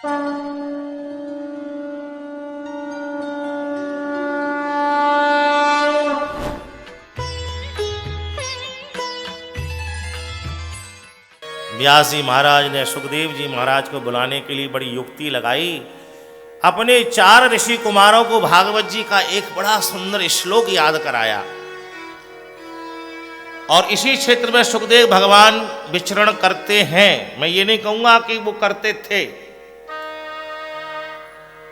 व्यास जी महाराज ने सुखदेव जी महाराज को बुलाने के लिए बड़ी युक्ति लगाई। अपने 4 ऋषि कुमारों को भागवत जी का एक बड़ा सुंदर श्लोक याद कराया। और इसी क्षेत्र में सुखदेव भगवान विचरण करते हैं। मैं ये नहीं कहूंगा कि वो करते थे,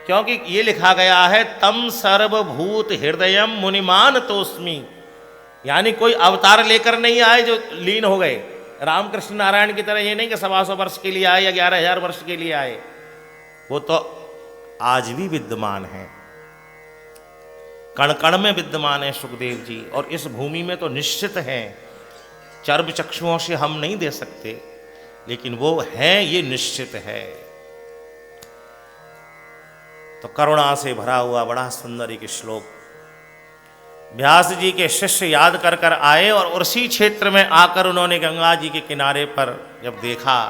क्योंकि ये लिखा गया है तम सर्वभूत हृदयम मुनिमान तोस्मी, यानी कोई अवतार लेकर नहीं आए जो लीन हो गए रामकृष्ण नारायण की तरह। ये नहीं कि 125 वर्ष के लिए आए या 11,000 वर्ष के लिए आए, वो तो आज भी विद्यमान है, कण कण में विद्यमान है सुखदेव जी। और इस भूमि में तो निश्चित है, चर्म चक्षुओं से हम नहीं दे सकते, लेकिन वो है, ये निश्चित है। तो करुणा से भरा हुआ बड़ा सुंदर एक श्लोक व्यास जी के शिष्य याद कर कर आए। और उसी क्षेत्र में आकर उन्होंने गंगा जी के किनारे पर जब देखा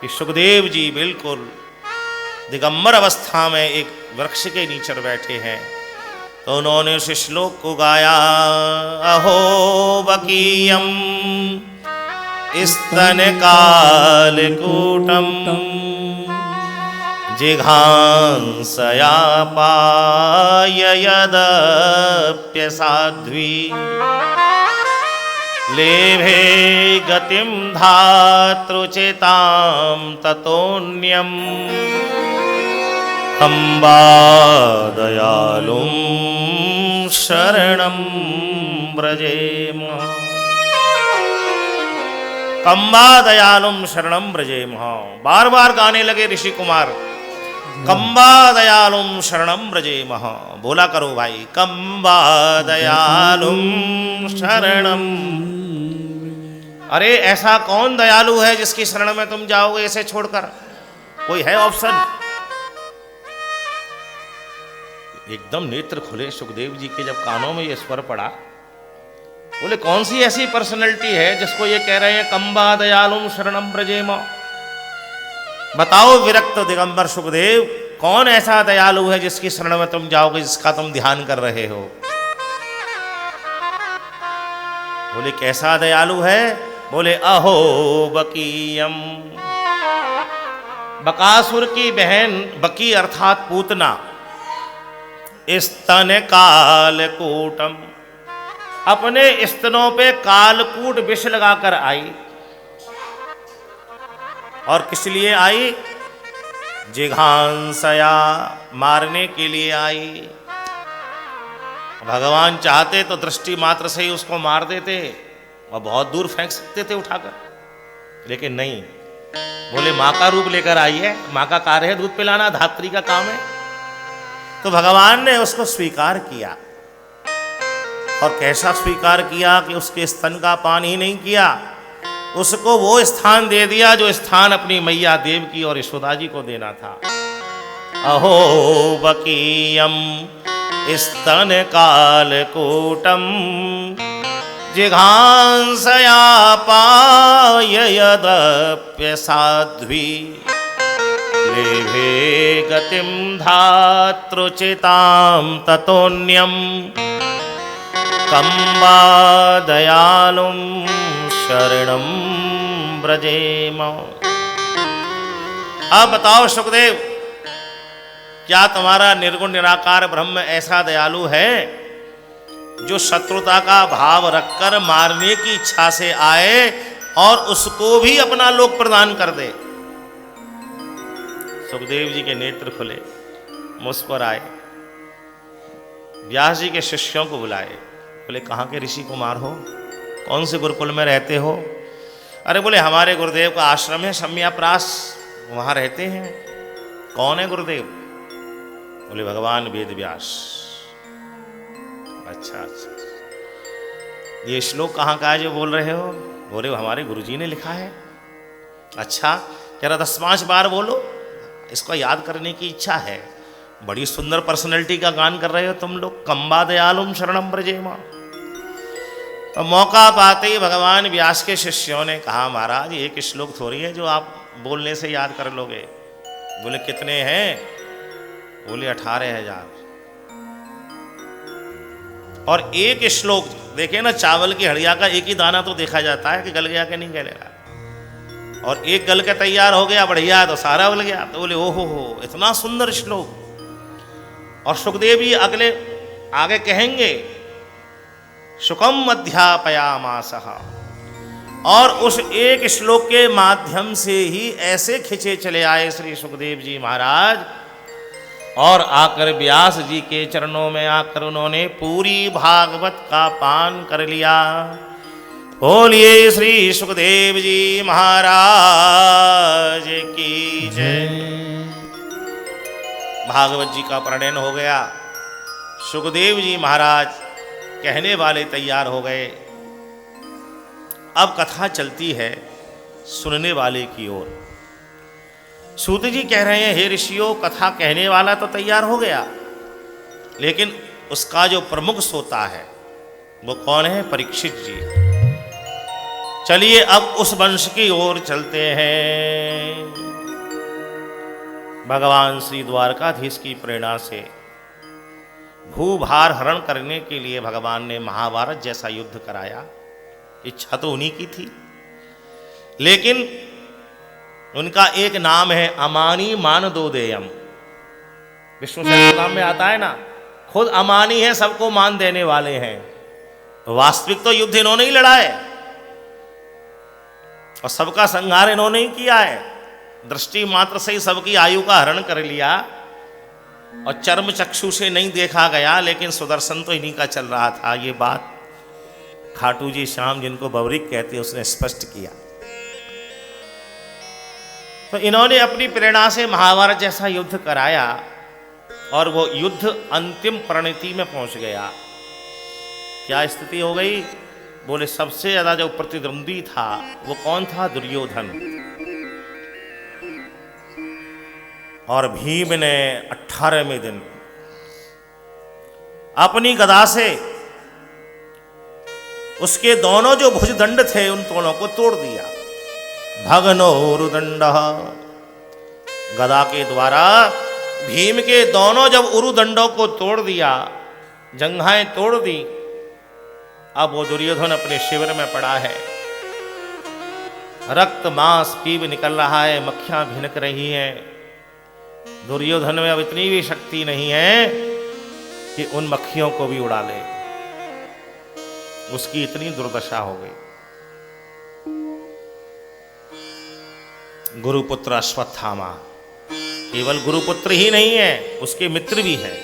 कि सुखदेव जी बिल्कुल दिगंबर अवस्था में एक वृक्ष के नीचे बैठे हैं, तो उन्होंने उस श्लोक को गाया। अहो बकीयम स्तन कालकूटम जिघांसया पाय यदप्य साध्वी लेभे गतिम धातृचेतां ततोऽन्यं अम्बा दयालुं शरणं व्रजेम। कम्बा दयालुम शरणम व्रजेम। बार बार गाने लगे ऋषि कुमार, कम्बा दयालुम शरणम व्रजेम। बोला करो भाई, कम्बा दयालुम शरणम। अरे ऐसा कौन दयालु है जिसकी शरण में तुम जाओगे ऐसे छोड़कर? कोई है ऑप्शन? एकदम नेत्र खुले सुखदेव जी के जब कानों में ये स्वर पड़ा। बोले कौन सी ऐसी पर्सनैलिटी है जिसको ये कह रहे हैं कम्बा दयालुम शरणम व्रजेम? बताओ विरक्त दिगंबर सुखदेव, कौन ऐसा दयालु है जिसकी शरण में तुम जाओगे, जिसका तुम ध्यान कर रहे हो? बोले कैसा दयालु है? बोले अहो बकीयम। बकासुर की बहन बकी अर्थात पूतना, स्तन कालकूटम, अपने स्तनों पे कालकूट विष लगाकर आई। और किस लिए आई? जिघांसया, मारने के लिए आई। भगवान चाहते तो दृष्टि मात्र से ही उसको मार देते और बहुत दूर फेंक सकते थे उठाकर, लेकिन नहीं। बोले माँ का रूप लेकर आई है, माँ का कार्य है दूध पिलाना, धात्री का काम है। तो भगवान ने उसको स्वीकार किया। और कैसा स्वीकार किया कि उसके स्तन का पान ही नहीं किया, उसको वो स्थान दे दिया जो स्थान अपनी मैया देवकी और यशोदा जी को देना था। अहो बकीयम स्तन कालकूटम जिघांसया पाय यदप्य साध्वी लेभे गतिम धातृचेतां ततोऽन्यं कम्बा दयालुं शरणं व्रजेम। अब बताओ सुखदेव, क्या तुम्हारा निर्गुण निराकार ब्रह्म ऐसा दयालु है जो शत्रुता का भाव रखकर मारने की इच्छा से आए और उसको भी अपना लोक प्रदान कर दे? सुखदेव जी के नेत्र खुले, मुस्कुराए, व्यास जी के शिष्यों को बुलाए। बोले कहाँ के ऋषि कुमार हो? कौन से गुरुकुल में रहते हो? अरे बोले हमारे गुरुदेव का आश्रम है शम्याप्रास, वहाँ रहते हैं। कौन है गुरुदेव? बोले भगवान वेद व्यास। अच्छा अच्छा, ये श्लोक कहाँ का है जो बोल रहे हो? बोले हमारे गुरुजी ने लिखा है। अच्छा, जरा 10-5 बार बोलो, इसको याद करने की इच्छा है। बड़ी सुंदर पर्सनैलिटी का गान कर रहे हो तुम लोग, कम्बा दयालुम शरणम व्रजेम। तो मौका पाते ही भगवान व्यास के शिष्यों ने कहा महाराज एक श्लोक थोड़ी है जो आप बोलने से याद कर लोगे। बोले कितने हैं? बोले 18,000। और एक श्लोक देखे ना, चावल की हड़िया का एक ही दाना तो देखा जाता है कि गल गया कि नहीं गलेगा, और एक गल के तैयार हो गया बढ़िया तो सारा गल गया। तो बोले ओहो हो, इतना सुंदर श्लोक। और सुखदेव जी अगले आगे कहेंगे शुकम अध्यापयामासः, और उस एक श्लोक के माध्यम से ही ऐसे खिंचे चले आए श्री सुखदेव जी महाराज, और आकर व्यास जी के चरणों में आकर उन्होंने पूरी भागवत का पान कर लिया। बोलिए श्री सुखदेव जी महाराज की जय। भागवत जी का प्रणयन हो गया, सुखदेव जी महाराज कहने वाले तैयार हो गए। अब कथा चलती है सुनने वाले की ओर। सूत जी कह रहे हैं, हे ऋषियों, कथा कहने वाला तो तैयार हो गया, लेकिन उसका जो प्रमुख श्रोता है वो कौन है? परीक्षित जी। चलिए अब उस वंश की ओर चलते हैं। भगवान श्री द्वारकाधीश की प्रेरणा से भूभार हरण करने के लिए भगवान ने महाभारत जैसा युद्ध कराया। इच्छा तो उन्हीं की थी, लेकिन उनका एक नाम है अमानी मानदोदेयम। विष्णु सहस्त्रनाम में आता है ना, खुद अमानी है, सबको मान देने वाले हैं। वास्तविक तो युद्ध इन्होंने ही लड़ा है और सबका संहार इन्होंने ही किया है। दृष्टि मात्र से ही सबकी आयु का हरण कर लिया और चर्म चक्षु से नहीं देखा गया, लेकिन सुदर्शन तो इन्हीं का चल रहा था। ये बात खाटू जी श्याम, जिनको बवरिक कहते हैं, उसने स्पष्ट किया। तो इन्होंने अपनी प्रेरणा से महाभारत जैसा युद्ध कराया और वो युद्ध अंतिम परिणति में पहुंच गया। क्या स्थिति हो गई? बोले सबसे ज्यादा जो प्रतिद्वंदी था वो कौन था? दुर्योधन। और भीम ने 18वें दिन अपनी गदा से उसके दोनों जो भुजदंड थे उन दोनों को तोड़ दिया। भगनो उरुदंड, गदा के द्वारा भीम के दोनों जब उरुदंडों को तोड़ दिया, जंघाएं तोड़ दी, अब वो दुर्योधन अपने शिविर में पड़ा है। रक्त मांस पीप निकल रहा है, मक्खियां भिनक रही हैं। दुर्योधन में अब इतनी भी शक्ति नहीं है कि उन मक्खियों को भी उड़ा ले, उसकी इतनी दुर्दशा हो गई। गुरुपुत्र अश्वत्थामा केवल गुरुपुत्र ही नहीं है, उसके मित्र भी हैं।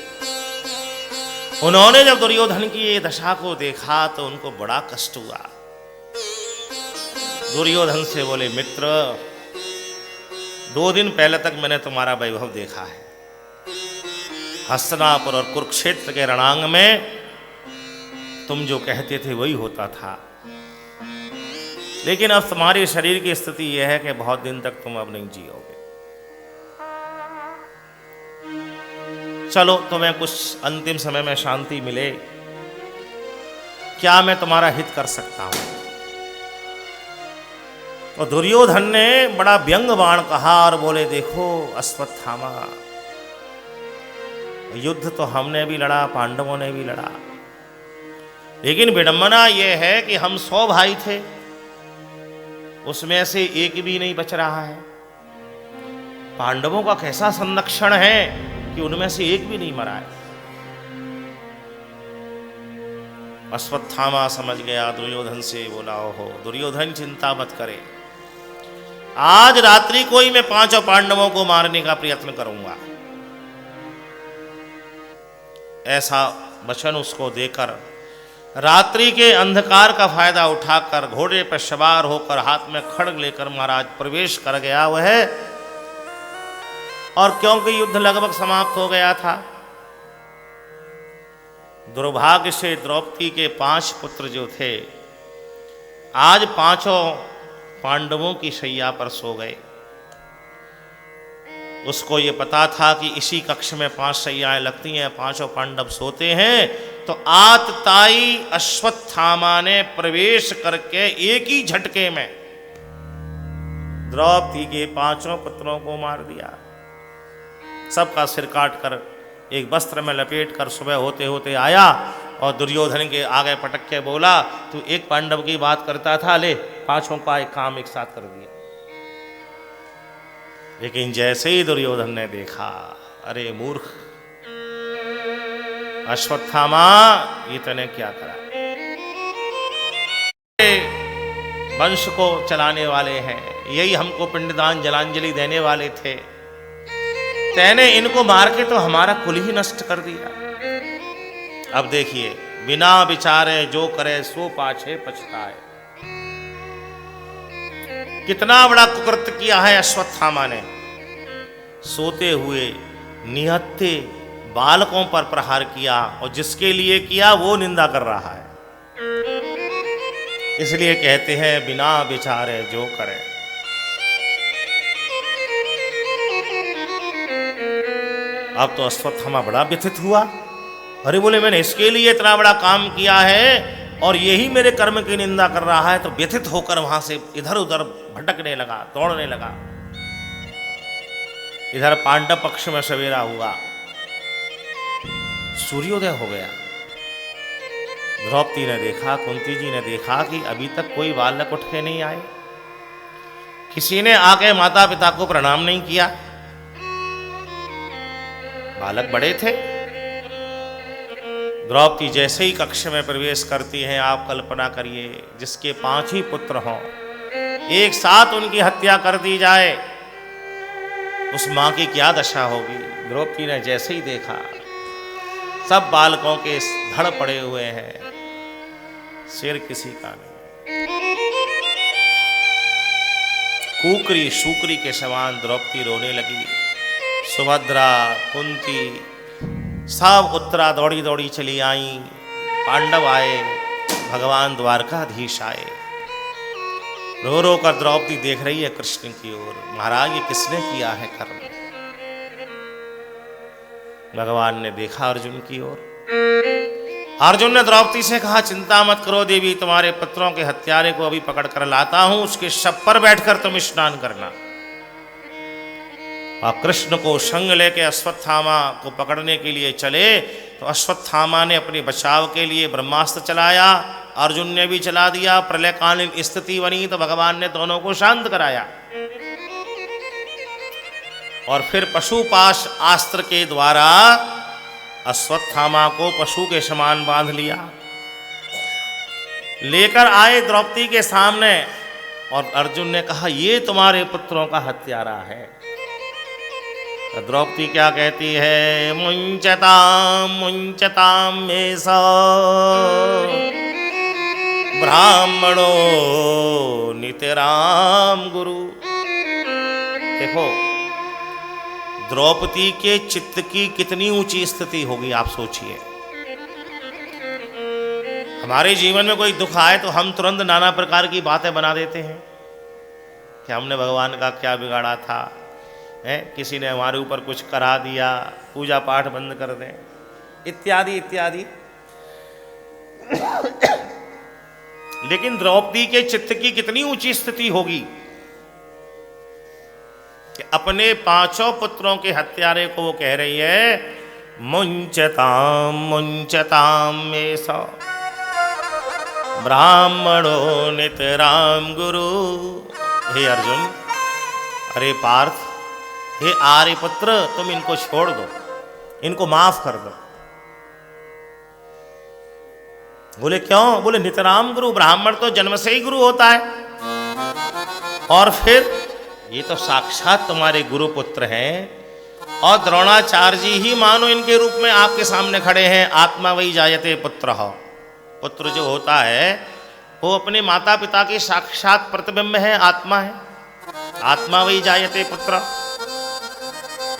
उन्होंने जब दुर्योधन की ये दशा को देखा तो उनको बड़ा कष्ट हुआ। दुर्योधन से बोले, मित्र, 2 दिन पहले तक मैंने तुम्हारा वैभव देखा है। हस्तिनापुर और कुरुक्षेत्र के रणांग में तुम जो कहते थे वही होता था, लेकिन अब तुम्हारे शरीर की स्थिति यह है कि बहुत दिन तक तुम अब नहीं जियोगे। चलो तुम्हें कुछ अंतिम समय में शांति मिले, क्या मैं तुम्हारा हित कर सकता हूं? तो दुर्योधन ने बड़ा व्यंग बाण कहा और बोले, देखो अश्वत्थामा, युद्ध तो हमने भी लड़ा, पांडवों ने भी लड़ा, लेकिन विडंबना यह है कि हम 100 भाई थे, उसमें से एक भी नहीं बच रहा है। पांडवों का कैसा संरक्षण है कि उनमें से एक भी नहीं मरा है। अश्वत्थामा समझ गया, दुर्योधन से बोला, ओहो दुर्योधन चिंता मत करे, आज रात्रि को ही मैं 5 पांडवों को मारने का प्रयत्न करूंगा। ऐसा वचन उसको देकर रात्रि के अंधकार का फायदा उठाकर घोड़े पर सवार होकर हाथ में खड्ग लेकर महाराज प्रवेश कर गया वह। और क्योंकि युद्ध लगभग समाप्त हो गया था, दुर्भाग्य से द्रौपदी के 5 पुत्र जो थे आज 5 पांडवों की शैया पर सो गए। उसको ये पता था कि इसी कक्ष में 5 शैयाएं लगती हैं, 5 पांडव सोते हैं, तो आतताई अश्वत्थामा ने प्रवेश करके एक ही झटके में द्रौपदी के 5 पुत्रों को मार दिया। सबका सिर काट कर एक वस्त्र में लपेट कर सुबह होते होते आया और दुर्योधन के आगे पटक के बोला, तू एक पांडव की बात करता था, ले पांचों का एक काम एक साथ कर दिया। लेकिन जैसे ही दुर्योधन ने देखा, अरे मूर्ख अश्वत्थामा, ये तूने क्या करा? वंश को चलाने वाले हैं, यही हमको पिंडदान जलांजलि देने वाले थे, तैने इनको मार के तो हमारा कुल ही नष्ट कर दिया। अब देखिए, बिना विचारे जो करे सो पाछे पछताए। कितना बड़ा कुकृत्य किया है अश्वत्थामा ने। सोते हुए निहत्थे बालकों पर प्रहार किया, और जिसके लिए किया वो निंदा कर रहा है। इसलिए कहते हैं बिना विचारे जो करे। अब तो अश्वत्थामा बड़ा व्यथित हुआ। अरे बोले, मैंने इसके लिए इतना बड़ा काम किया है और यही मेरे कर्म की निंदा कर रहा है। तो व्यथित होकर वहां से इधर उधर भटकने लगा, दौड़ने लगा। इधर पांडव पक्ष में सवेरा हुआ, सूर्योदय हो गया। द्रौपदी ने देखा, कुंती जी ने देखा कि अभी तक कोई बालक उठ के नहीं आए, किसी ने आके माता पिता को प्रणाम नहीं किया। बालक बड़े थे। द्रौपदी जैसे ही कक्ष में प्रवेश करती हैं, आप कल्पना करिए, जिसके 5 ही पुत्र हों, एक साथ उनकी हत्या कर दी जाए, उस मां की क्या दशा होगी। द्रौपदी ने जैसे ही देखा, सब बालकों के धड़ पड़े हुए हैं, सिर किसी का नहीं। कुकरी शूकरी के समान द्रौपदी रोने लगी। सुभद्रा, कुंती सब उत्तरा दौड़ी दौड़ी चली आई। पांडव आए, भगवान द्वारकाधीश आए। रो रो कर द्रौपदी देख रही है कृष्ण की ओर। महाराज, ये किसने किया है कर्म? भगवान ने देखा अर्जुन की ओर। अर्जुन ने द्रौपदी से कहा, चिंता मत करो देवी, तुम्हारे पुत्रों के हत्यारे को अभी पकड़ कर लाता हूं, उसके शव पर बैठकर तुम स्नान करना। और कृष्ण को संग लेके अश्वत्थामा को पकड़ने के लिए चले, तो अश्वत्थामा ने अपने बचाव के लिए ब्रह्मास्त्र चलाया, अर्जुन ने भी चला दिया। प्रलयकालीन स्थिति बनी तो भगवान ने दोनों को शांत कराया, और फिर पशुपाश अस्त्र के द्वारा अश्वत्थामा को पशु के समान बांध लिया। लेकर आए द्रौपदी के सामने, और अर्जुन ने कहा, ये तुम्हारे पुत्रों का हत्यारा है। तो द्रौपदी क्या कहती है, मुंचताम मुंचताम में स ब्राह्मणो नितराम गुरु। देखो, द्रौपदी के चित्त की कितनी ऊंची स्थिति होगी, आप सोचिए। हमारे जीवन में कोई दुख आए तो हम तुरंत नाना प्रकार की बातें बना देते हैं कि हमने भगवान का क्या बिगाड़ा था, है किसी ने हमारे ऊपर कुछ करा दिया, पूजा पाठ बंद कर दें, इत्यादि इत्यादि। लेकिन द्रौपदी के चित्त की कितनी ऊंची स्थिति होगी कि अपने 5 पुत्रों के हत्यारे को वो कह रही है, मुंचताम में स ब्राह्मणो नितराम गुरु। हे अर्जुन, अरे पार्थ, हे आर्यपुत्र, तुम इनको छोड़ दो, इनको माफ कर दो। बोले क्यों? बोले नितराम गुरु, ब्राह्मण तो जन्म से ही गुरु होता है, और फिर ये तो साक्षात तुम्हारे गुरु पुत्र हैं, और द्रोणाचार्य जी ही मानो इनके रूप में आपके सामने खड़े हैं। आत्मा वही जायते पुत्र हो। पुत्र जो होता है वो अपने माता पिता के साक्षात प्रतिबिंब है, आत्मा है। आत्मा वही जायते पुत्र,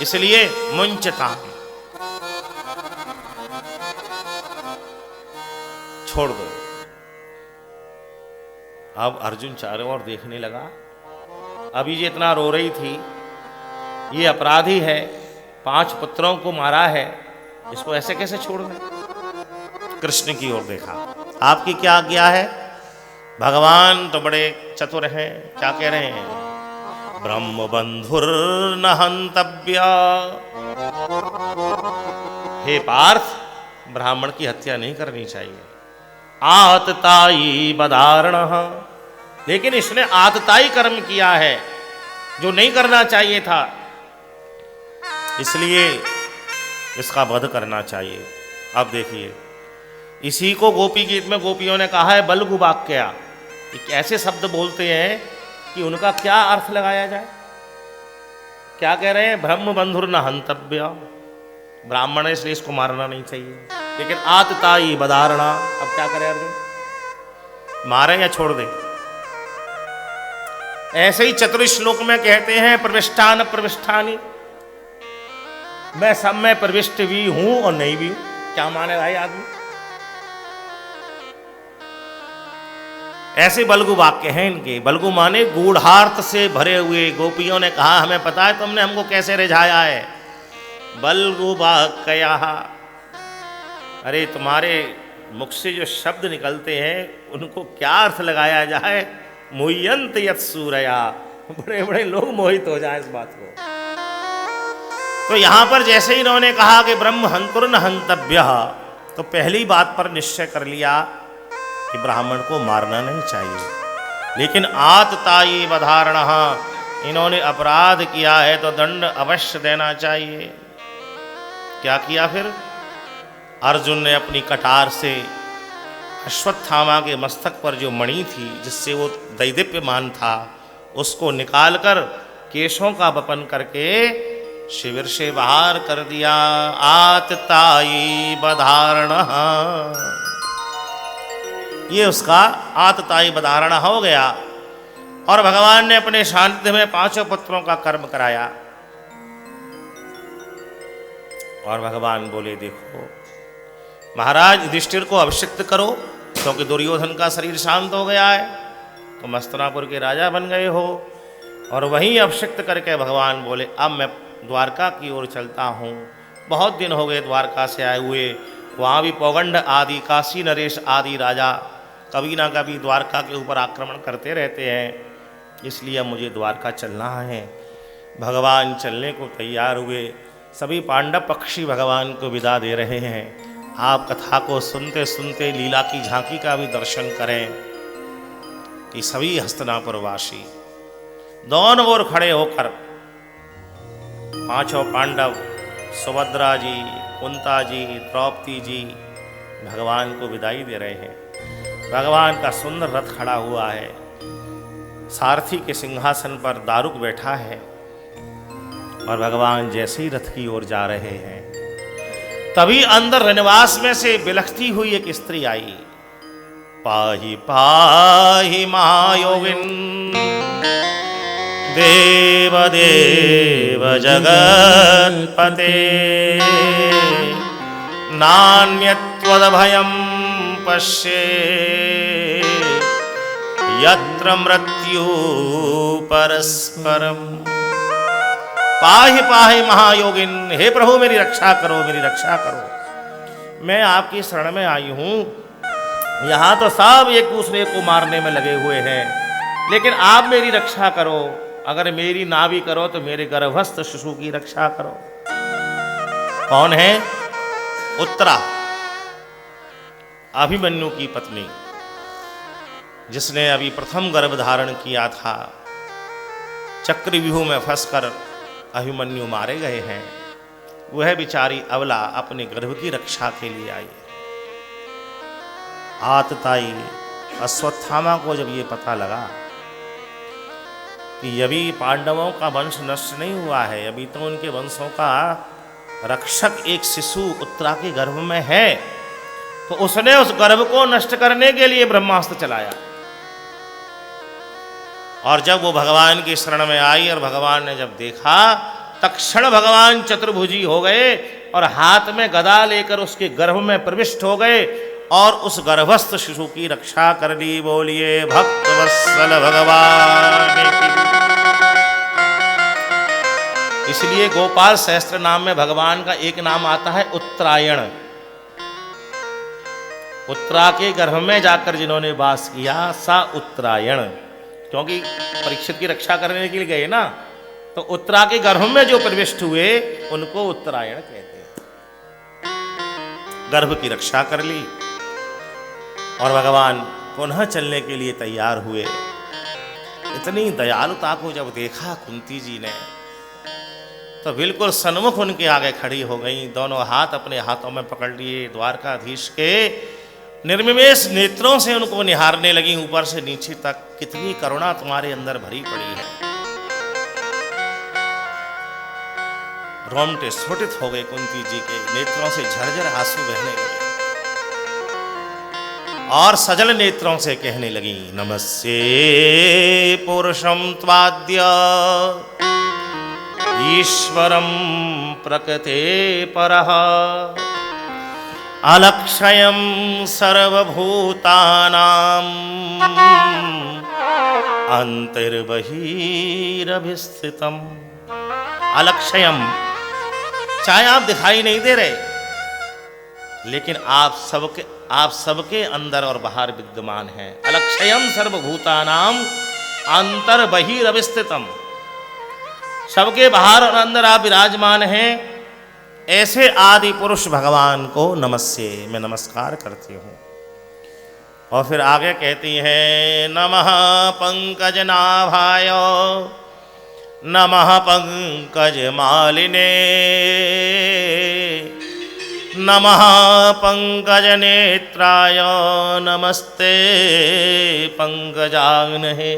इसलिए मुंचता, छोड़ दो। अब अर्जुन चारों ओर देखने लगा। अभी ये इतना रो रही थी, ये अपराधी है, 5 पुत्रों को मारा है, इसको ऐसे कैसे छोड़ दें? कृष्ण की ओर देखा, आपकी क्या आज्ञा है? भगवान तो बड़े चतुर हैं, क्या कह रहे हैं? ब्रह्म बंधुर्न हंतव्य। हे पार्थ, ब्राह्मण की हत्या नहीं करनी चाहिए। आतताई बधारण, लेकिन इसने आतताई कर्म किया है जो नहीं करना चाहिए था, इसलिए इसका वध करना चाहिए। अब देखिए, इसी को गोपी गीत में गोपियों ने कहा है बलगु वाक्या। एक ऐसे शब्द बोलते हैं कि उनका क्या अर्थ लगाया जाए। क्या कह रहे हैं? ब्रह्म बंधुर न हंतव्य, ब्राह्मण है इसलिए इसको मारना नहीं चाहिए। लेकिन आतताई बधारणा, अब क्या करे अर्जुन? मारे या छोड़ दे? ऐसे ही चतुर्श्लोक में कहते हैं प्रविष्टान प्रविष्टानी, मैं सब में प्रविष्ट भी हूं और नहीं भी हूं। क्या माने भाई आदमी? ऐसे बलगु वाक्य हैं इनके। बलगु माने गूढ़ार्थ से भरे हुए। गोपियों ने कहा हमें पता है तुमने हमको कैसे रिझाया है। बलगु वाक्या, अरे तुम्हारे मुख से जो शब्द निकलते हैं उनको क्या अर्थ लगाया जाए। मुह्यंत यत् सूरया, बड़े बड़े लोग मोहित हो जाएं इस बात को। तो यहां पर जैसे ही इन्होंने कहा कि ब्रह्म हंतुर्न हंतव्य, तो पहली बात पर निश्चय कर लिया कि ब्राह्मण को मारना नहीं चाहिए। लेकिन आतताई बधारण, इन्होंने अपराध किया है तो दंड अवश्य देना चाहिए। क्या किया फिर? अर्जुन ने अपनी कटार से अश्वत्थामा के मस्तक पर जो मणि थी जिससे वो दैदीप्यमान था, उसको निकालकर केशों का वपन करके शिविर से बाहर कर दिया। आतताई बधारण, ये उसका आतताई बधारण हो गया। और भगवान ने अपने सानिध्य में 5 पुत्रों का कर्म कराया। और भगवान बोले देखो महाराज युधिष्ठिर को अभिषिक्त करो, क्योंकि दुर्योधन का शरीर शांत हो गया है, तुम हस्तिनापुर के राजा बन गए हो। और वहीं अभिषिक्त करके भगवान बोले अब मैं द्वारका की ओर चलता हूँ। बहुत दिन हो गए द्वारका से आए हुए, वहाँ भी पौगंड आदि काशी नरेश आदि राजा कभी ना कभी द्वारका के ऊपर आक्रमण करते रहते हैं, इसलिए अब मुझे द्वारका चलना है। भगवान चलने को तैयार हुए। सभी पांडव पक्षी भगवान को विदा दे रहे हैं। आप कथा को सुनते सुनते लीला की झांकी का भी दर्शन करें कि सभी हस्तिनापुरवासी दोनों ओर खड़े होकर 5 पांडव, सुभद्रा जी, कुंता जी, द्रौपदी जी भगवान को विदाई दे रहे हैं। भगवान का सुंदर रथ खड़ा हुआ है, सारथी के सिंहासन पर दारुक बैठा है और भगवान जैसे ही रथ की ओर जा रहे हैं तभी अंदर रनवास में से बिलखती हुई एक स्त्री आई। पाहि पाहि महायोगिन देव देव जगत्पते नान्यत्वदभयं पश्ये यत्र मृत्यु परस्परम। पाहि पाहि महायोगिन, हे प्रभु मेरी रक्षा करो, मेरी रक्षा करो। मैं आपकी शरण में आई हूं। यहां तो सब एक दूसरे को मारने में लगे हुए हैं, लेकिन आप मेरी रक्षा करो। अगर मेरी ना भी करो तो मेरे गर्भस्थ शिशु की रक्षा करो। कौन है? उत्तरा, अभिमन्यु की पत्नी, जिसने अभी प्रथम गर्भ धारण किया था। चक्रव्यूह में फंसकर अभिमन्यु मारे गए हैं। वह बिचारी अबला अपने गर्भ की रक्षा के लिए आई। आतताई अश्वत्थामा को जब ये पता लगा कि अभी पांडवों का वंश नष्ट नहीं हुआ है, अभी तो उनके वंशों का रक्षक एक शिशु उत्तरा के गर्भ में है, तो उसने उस गर्भ को नष्ट करने के लिए ब्रह्मास्त्र चलाया। और जब वो भगवान की शरण में आई और भगवान ने जब देखा, तत्क्षण भगवान चतुर्भुजी हो गए और हाथ में गदा लेकर उसके गर्भ में प्रविष्ट हो गए और उस गर्भस्थ शिशु की रक्षा कर ली। बोलिए भक्त वत्सल भगवान की। इसलिए गोपाल सहस्त्र नाम में भगवान का एक नाम आता है उत्तरायण। उत्तरा के गर्भ में जाकर जिन्होंने वास किया सा उत्तरायण। क्योंकि परीक्षित की रक्षा करने के लिए गए ना, तो उत्तरा के गर्भ में जो प्रविष्ट हुए उनको उत्तरायण कहते हैं। गर्भ की रक्षा कर ली और भगवान पुनः चलने के लिए तैयार हुए। इतनी दयालुता को जब देखा कुंती जी ने, तो बिल्कुल सन्मुख उनके आगे खड़ी हो गई, दोनों हाथ अपने हाथों में पकड़ लिए, द्वारकाधीश के निर्विमेष नेत्रों से उनको निहारने लगी ऊपर से नीचे तक। कितनी करुणा तुम्हारे अंदर भरी पड़ी है। रोमटे स्फुटित हो गए कुंती जी के, नेत्रों से झरझर आंसू बहने लगे और सजल नेत्रों से कहने लगी, नमस्ते पुरुषम त्वाद्य ईश्वरम प्रकृते परः अलक्षयम सर्वभूतानां अंतर्बहिरभिस्थितम। अलक्षयम, चाहे आप दिखाई नहीं दे रहे, लेकिन आप सबके अंदर और बाहर विद्यमान हैं। अलक्षयम सर्वभूतानां अंतर्बहिरभिस्थितम, सबके बाहर और अंदर आप विराजमान हैं। ऐसे आदि पुरुष भगवान को नमस्ते, मैं नमस्कार करती हूँ। और फिर आगे कहती हैं, नमः पंकजनाभाय नमः पंकजमालिने नमः पंकजनेत्राय नमस्ते पंकजाग्नहे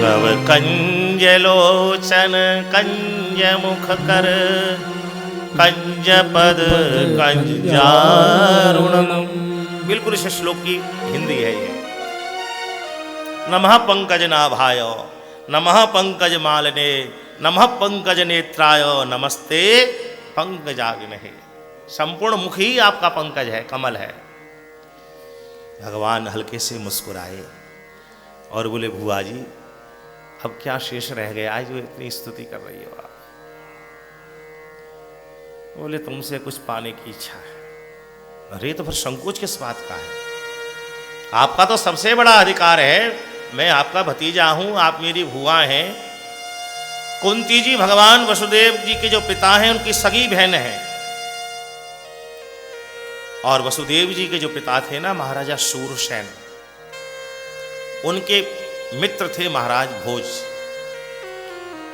नव कंजलोचन कंजमुखकर कंजपद कंजारुणम। बिल्कुल इस श्लोक की हिंदी है ये। नमः पंकजनाभाय नमः पंकजमालिने नमः पंकजनेत्राय नमस्ते पंकजाग्नहे। संपूर्ण मुख ही आपका पंकज है, कमल है। भगवान हल्के से मुस्कुराए और बोले, बुआ जी अब क्या शेष रह गया है जो इतनी स्तुति कर रही हो आप? बोले, तुमसे कुछ पाने की इच्छा है। अरे तो फिर संकोच किस बात का है? आपका तो सबसे बड़ा अधिकार है, मैं आपका भतीजा हूं, आप मेरी भुआ हैं। कुंती जी भगवान वसुदेव जी के जो पिता हैं उनकी सगी बहन है। और वसुदेव जी के जो पिता थे ना, महाराजा शूरसेन, उनके मित्र थे महाराज भोज।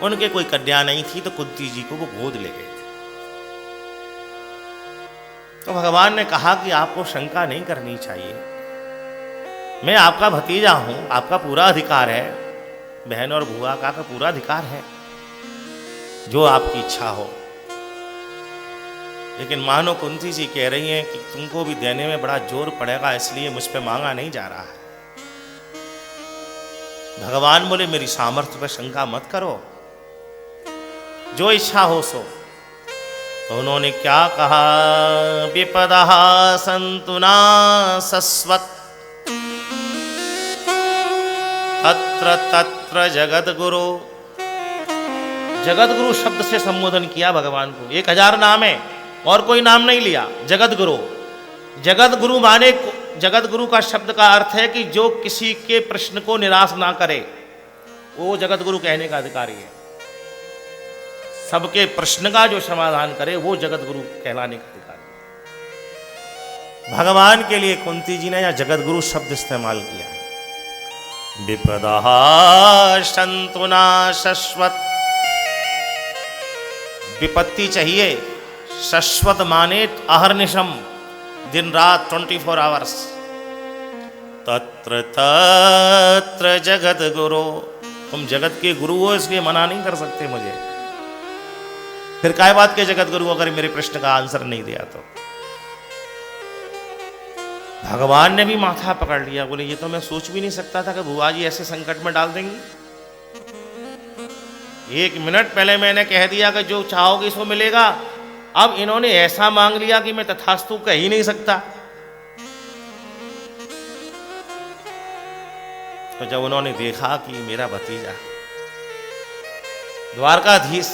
उनके कोई कन्या नहीं थी, तो कुंती जी को वो गोद ले गए थे। तो भगवान ने कहा कि आपको शंका नहीं करनी चाहिए, मैं आपका भतीजा हूं, आपका पूरा अधिकार है, बहन और बुआ का पूरा अधिकार है, जो आपकी इच्छा हो। लेकिन मानो कुंती जी कह रही हैं कि तुमको भी देने में बड़ा जोर पड़ेगा, इसलिए मुझ पे मांगा नहीं जा रहा है। भगवान बोले, मेरी सामर्थ्य पर शंका मत करो, जो इच्छा हो सो। तो उन्होंने क्या कहा, विपदः सन्तु न सस्वत् तत्र तत्र जगद्गुरु। जगद्गुरु शब्द से संबोधन किया भगवान को। 1000 नाम है और कोई नाम नहीं लिया। जगद्गुरु, जगद्गुरु माने, जगद्गुरु का शब्द का अर्थ है कि जो किसी के प्रश्न को निराश ना करे, वो जगद्गुरु कहने का अधिकारी है। सबके प्रश्न का जो समाधान करे, वो जगद्गुरु कहलाने का अधिकारी है। भगवान के लिए कुंती जी ने यह जगद्गुरु शब्द इस्तेमाल किया है। विपदः सन्तु न शश्वत्, विपत्ति चाहिए, शश्वत माने अहर्निशम, दिन रात 24 आवर्स। तत्र तत्र जगत गुरु, तुम जगत के गुरु हो, इसलिए मना नहीं कर सकते मुझे। फिर काय बात के जगत गुरु अगर मेरे प्रश्न का आंसर नहीं दिया तो? भगवान ने भी माथा पकड़ लिया, बोले ये तो मैं सोच भी नहीं सकता था कि बुआ जी ऐसे संकट में डाल देंगी। 1 मिनट पहले मैंने कह दिया कि जो चाहोगे सो मिलेगा, अब इन्होंने ऐसा मांग लिया कि मैं तथास्तु कह ही नहीं सकता। तो जब उन्होंने देखा कि मेरा भतीजा, द्वारकाधीश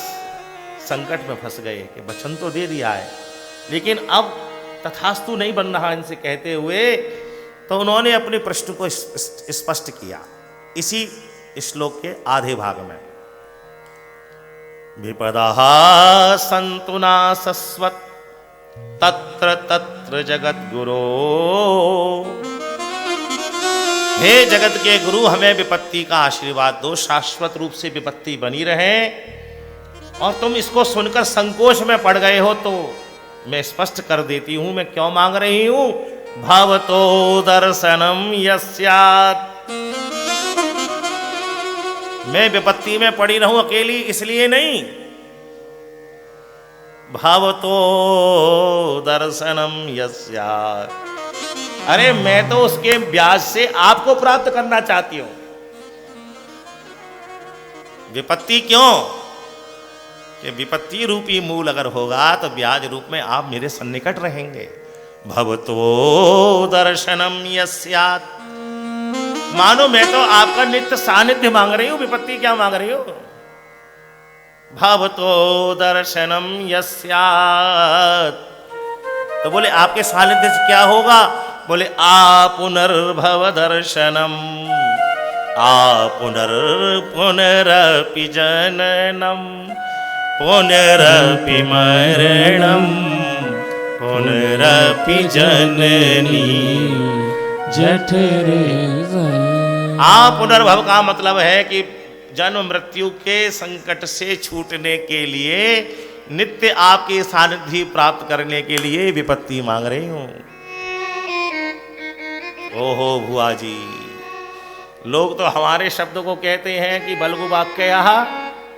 संकट में फंस गए कि वचन तो दे दिया है, लेकिन अब तथास्तु नहीं बन रहा इनसे कहते हुए, तो उन्होंने अपने प्रश्न को स्पष्ट किया। इसी श्लोक के आधे भाग में। विपदा संतु ना सस्वत तत्र तत्र जगत गुरो। हे जगत के गुरु, हमें विपत्ति का आशीर्वाद दो, शाश्वत रूप से विपत्ति बनी रहे। और तुम इसको सुनकर संकोच में पड़ गए हो तो मैं स्पष्ट कर देती हूं मैं क्यों मांग रही हूं। भवतो दर्शनम यस्यात्। मैं विपत्ति में पड़ी रहूं अकेली इसलिए नहीं। भवतो दर्शनम यस्यात्। अरे मैं तो उसके ब्याज से आपको प्राप्त करना चाहती हूं। विपत्ति क्यों? कि विपत्ति रूपी मूल अगर होगा तो ब्याज रूप में आप मेरे सन्निकट रहेंगे। भवतो दर्शनम यस्यात्। मानो मैं तो आपका नित्य सानिध्य मांग रही हूं, विपत्ति क्या मांग रही हो। भवतो दर्शनम यस्यात्। तो बोले आपके सानिध्य से क्या होगा? बोले आ पुनर्भव दर्शनम, आ पुनरपि जननम, पुनरपि मरणम, पुनरपि जननी जठरे। आ पुनर्भव का मतलब है कि जन्म मृत्यु के संकट से छूटने के लिए, नित्य आपके सानिध्य प्राप्त करने के लिए विपत्ति मांग रही हूं। ओहो भुआ जी, लोग तो हमारे शब्द को कहते हैं कि बलगु वाक्य यहाँ,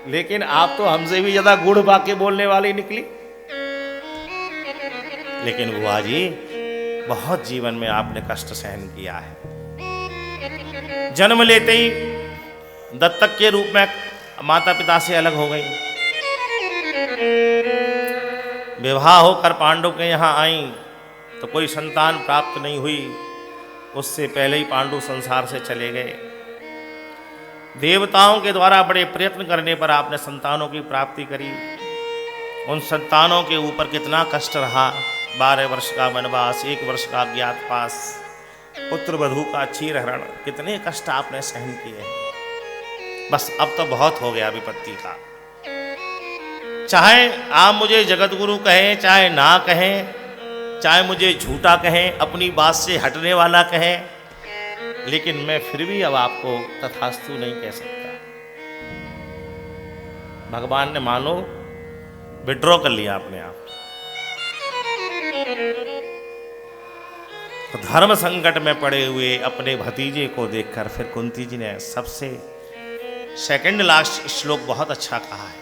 लेकिन आप तो हमसे भी ज्यादा गुड़ वाक्य बोलने वाली निकली। लेकिन भुआ जी, बहुत जीवन में आपने कष्ट सहन किया है। जन्म लेते ही दत्तक के रूप में माता पिता से अलग हो गई। विवाह होकर पांडव के यहाँ आई तो कोई संतान प्राप्त नहीं हुई। उससे पहले ही पांडु संसार से चले गए। देवताओं के द्वारा बड़े प्रयत्न करने पर आपने संतानों की प्राप्ति करी। उन संतानों के ऊपर कितना कष्ट रहा। 12 वर्ष का वनवास, 1 वर्ष का अज्ञातवास, पुत्र वधू का चीरहरण, कितने कष्ट आपने सहन किए हैं। बस अब तो बहुत हो गया विपत्ति का। चाहे आप मुझे जगत गुरु कहें, चाहे ना कहें, चाहे मुझे झूठा कहें, अपनी बात से हटने वाला कहें, लेकिन मैं फिर भी अब आपको तथास्तु नहीं कह सकता। भगवान ने मानो विड्रॉ कर लिया अपने आप। तो धर्म संकट में पड़े हुए अपने भतीजे को देखकर फिर कुंती जी ने सबसे सेकंड लास्ट श्लोक बहुत अच्छा कहा है,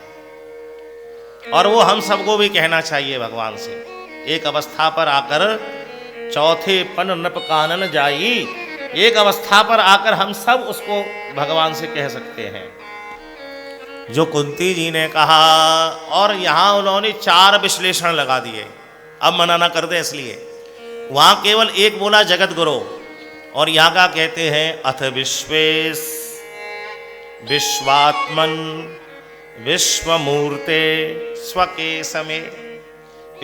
और वो हम सबको भी कहना चाहिए भगवान से। एक अवस्था पर आकर चौथे पन नृप कानन जाई। एक अवस्था पर आकर हम सब उसको भगवान से कह सकते हैं जो कुंती जी ने कहा। और यहाँ उन्होंने 4 विश्लेषण लगा दिए। अब मना ना कर दे इसलिए। वहाँ केवल एक बोला जगत गुरु, और यहाँ का कहते हैं अथ विश्वेश विश्वात्मन विश्वमूर्ते स्वके समय।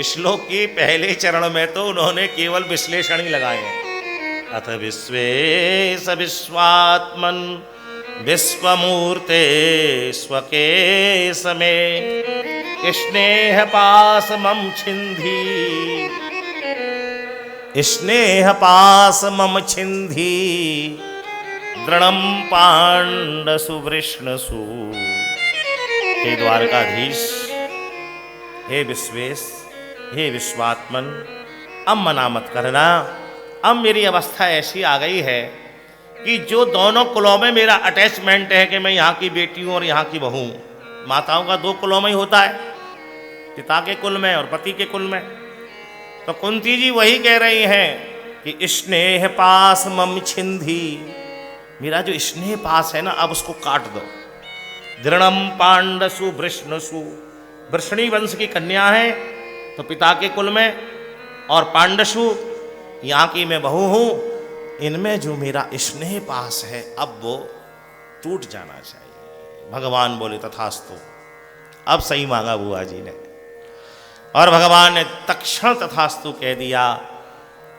श्लोक के पहले चरण में तो उन्होंने केवल विश्लेषण ही लगाए हैं। अथ विश्वेश विश्वात्मन विश्वमूर्ते स्वके समय। स्नेह पास मम छिंधी, स्नेह पास मम छिंधी, दृढ़म पांडसु वृष्णसु। हे द्वारकाधीश, हे विश्वेश, हे विश्वात्मन, अब मना मत करना। अब मेरी अवस्था ऐसी आ गई है कि जो दोनों कुलों में मेरा अटैचमेंट है कि मैं यहाँ की बेटी हूँ और यहाँ की बहू हूँ। माताओं का 2 कुलों में ही होता है, पिता के कुल में और पति के कुल में। तो कुंती जी वही कह रही हैं कि स्नेह पास मम छिंधी। मेरा जो स्नेह पास है ना, अब उसको काट दो। दृढ़म पांडसु वृष्णसु। वृष्णी वंश की कन्या है तो पिता के कुल में, और पांडसु यहाँ की मैं बहू हूँ। इनमें जो मेरा स्नेह पास है अब वो टूट जाना चाहिए। भगवान बोले तथास्तु। अब सही मांगा बुआ जी ने, और भगवान ने तक्षण तथास्तु कह दिया।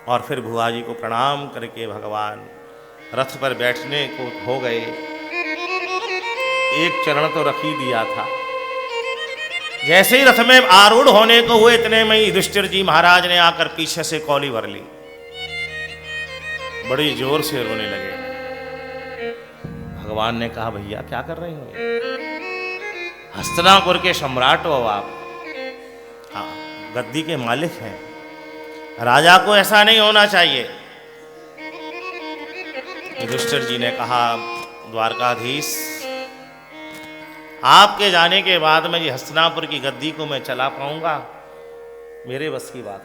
और फिर बुआ जी को प्रणाम करके भगवान रथ पर बैठने को हो गए, एक चरण तो रख ही दिया था। जैसे ही रथ में आरूढ़ होने को हुए, इतने में ही युधिष्ठिर जी महाराज ने आकर पीछे से कौली भर ली, बड़ी जोर से रोने लगे। भगवान ने कहा, भैया क्या कर रहे हो? हस्तिनापुर के सम्राट हो आप, हाँ, गद्दी के मालिक हैं, राजा को ऐसा नहीं होना चाहिए। युधिष्ठिर जी ने कहा, द्वारकाधीश, आपके जाने के बाद में ये हस्तिनापुर की गद्दी को मैं चला पाऊंगा? मेरे बस की बात।